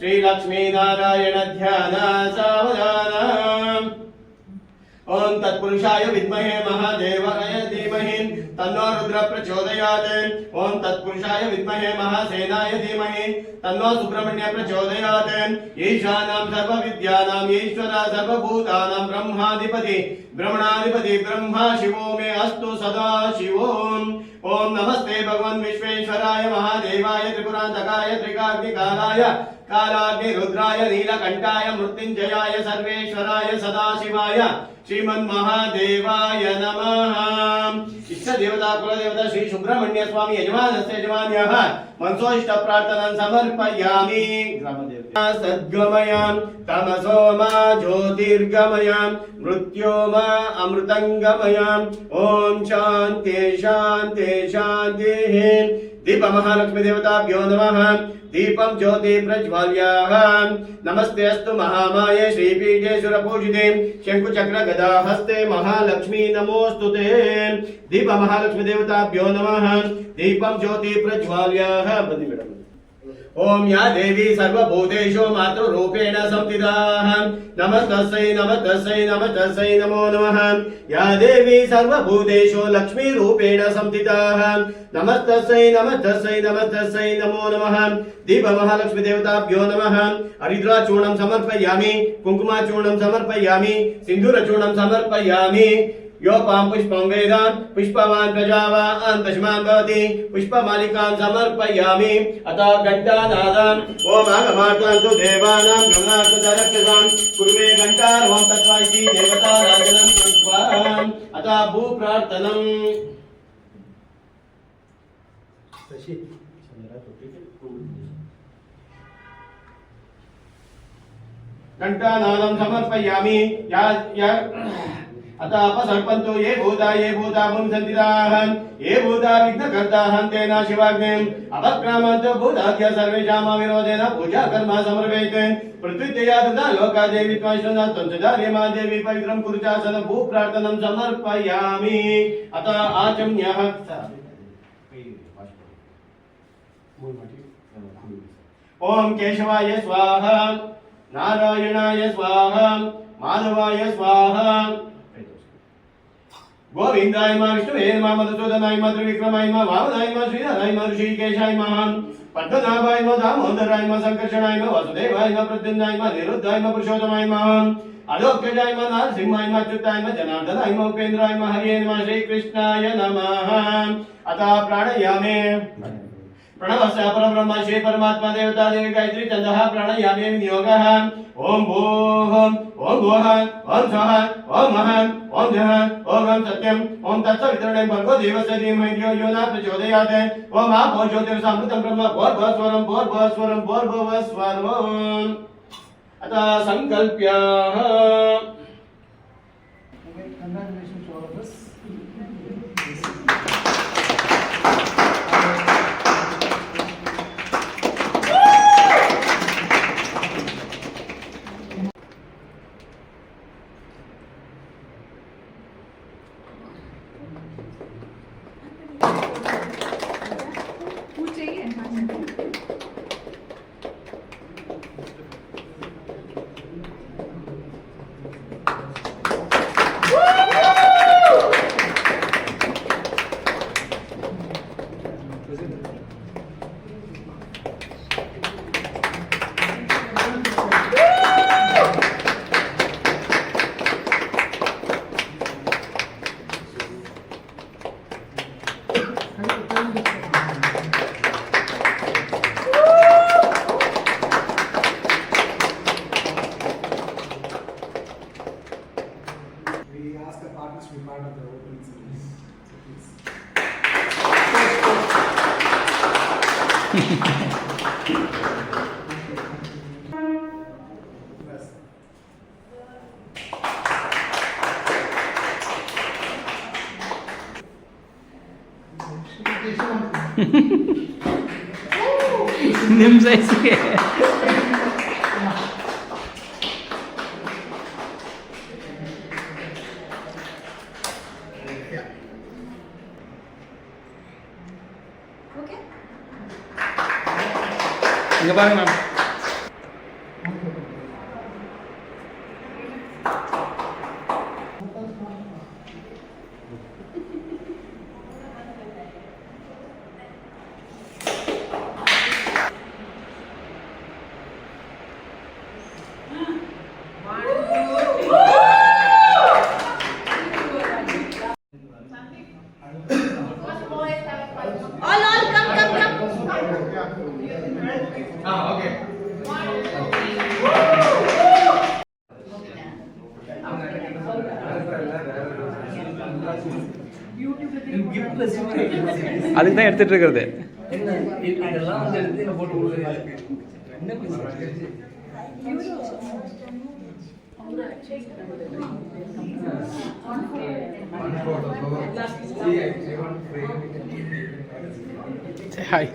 श्री लक्ष्मी नारायण ध्यान सावधान। ओम तत्पुरुषाय विद्महे महादेवाय धीमहि तन्नो रुद्र प्रचोदयात्। ओम तत्पुरुषाय विद्महे महासेनाय धीमहि तन्नो सुब्रह्मण्य प्रचोदयात्। ईशानां सर्वविद्यानां ईश्वरः सर्वभूतानां ब्रह्माधिपति ब्रह्मणाधिपति ब्रह्मा शिवो मे अस्तु सदा शिवो। ओम नमस्ते भगवान विश्वेश्वराय महादेवाय त्रिपुरान्तकाय त्रिकाग्निकालाय कालाग्नि रुद्राय नीलकंठाय मृत्युंजयाय सर्वेश्वराय सदाशिवाय श्रीमन्महादेवाय नमः। इष्ट देवता कुल देवता श्री सुब्रह्मण्य स्वामी यजमानस्य यजमान्यः मनसोष्ट प्रार्थनां समर्पयामि। ग्रामदेवता सद्गमयां तमसो मा ज्योतिर्गमयां मृत्यो मा अमृतंगमयां। ओम शांति शांति शांति। दीप महालक्ष्मी देवताभ्यो नमः। दीपं ज्योति प्रज्वाल्याः। नमस्ते अस्तु महामाये श्रीपीठे सुरपूजिते शंकुचक्र गदा हस्ते महालक्ष्मी नमोस्तुते। दीप महालक्ष्मी देवताभ्यो नमः। दीपं ज्योति प्रज्वाल्याः। बंदी मैडम। ओम या देवी सर्वभूतेषु मातृरूपेण संस्थिताः नमस्तस्यै नमस्तस्यै नमस्तस्यै नमो नमः। या देवी सर्वभूतेषु लक्ष्मी रूपेण संस्थिताः नमस्तस्यै नमस्तस्यै नमस्तस्यै नमो नमः। दीप महालक्ष्मी देवताभ्यो नमः। हरिद्राचूर्णं समर्पयामि कुंकुमाचूर्णं समर्पयामि सिन्दूरचूर्णं समर्पयामि। यो पां पुष्पं वेद पुष्पवान् प्रजावान् पशुमान् भवति पुष्पमालिकां समर्पयामि। अतः घण्टानादम् ओम आगमार्थं देवानां गणार्थं रक्षसां कुर्मे घण्टारवं तत्वा इति देवता राजनं कृत्वा अतः भूप्रार्थनम्। घण्टानादं समर्पयामि। या अतः अपसर्पन्तो ये भूता मुंसन्तिताः ये भूता विघ्नकर्ताः तेन शिवाग्निम् अपक्रामन्तो भूताद्य सर्वेषाम् अविरोधेन पूजा कर्म समर्पयेत्। पृथ्वीतया तथा लोका देवी त्वं तंसुधार्यमा देवी पवित्रं कुरुचासन भूप्रार्थनं समर्पयामि। अतः आचम्यः ओम केशवाय स्वाहा नारायणाय स्वाहा माधवाय स्वाहा गोविंदाय मा विष्णुवे मा मधुसूदनाय मा त्रिविक्रमाय मा वामनाय मा श्रीधराय मा ऋषिकेशाय मा पद्मनाभाय मा दामोदराय मा संकर्षणाय मा वासुदेवाय मा प्रद्युम्नाय मा निरुद्धाय मा पुरुषोत्तमाय मा अलोक्यजाय मा नरसिंहाय मा अच्युताय मा जनार्दनाय मा उपेन्द्राय मा हरिये नमः। श्री कृष्णाय नमः। अतः प्राणायामे प्रणवस्य परब्रह्म श्री परमात्मा देवता देवी गायत्री छन्दः प्राणायामे विनियोगः। ओम भूः ओम भुवः ओम स्वः ओम महः ओम जः ओम सत्यम् ओम तत्सवितुर्वरेण्यं भर्गो देवस्य धीमहि धियो यो न प्रचोदयात्। ओम आपो ज्योतिरमृतं ब्रह्म भूर्भुवस्वरं भूर्भुवस्वरं भूर्भुवस्वरम्। अतः संकल्प्याः। Congratulations to all of us. to be part of the opening ceremony. So please. NIMS ऐसी है Okay. Enggak bang, Mam. அதுக்கு தான் எடுத்துட்டு இருக்கிறது. இதெல்லாம் வந்து எடுத்து என்ன போட்டு கொடுக்குறது என்ன ஹாய்.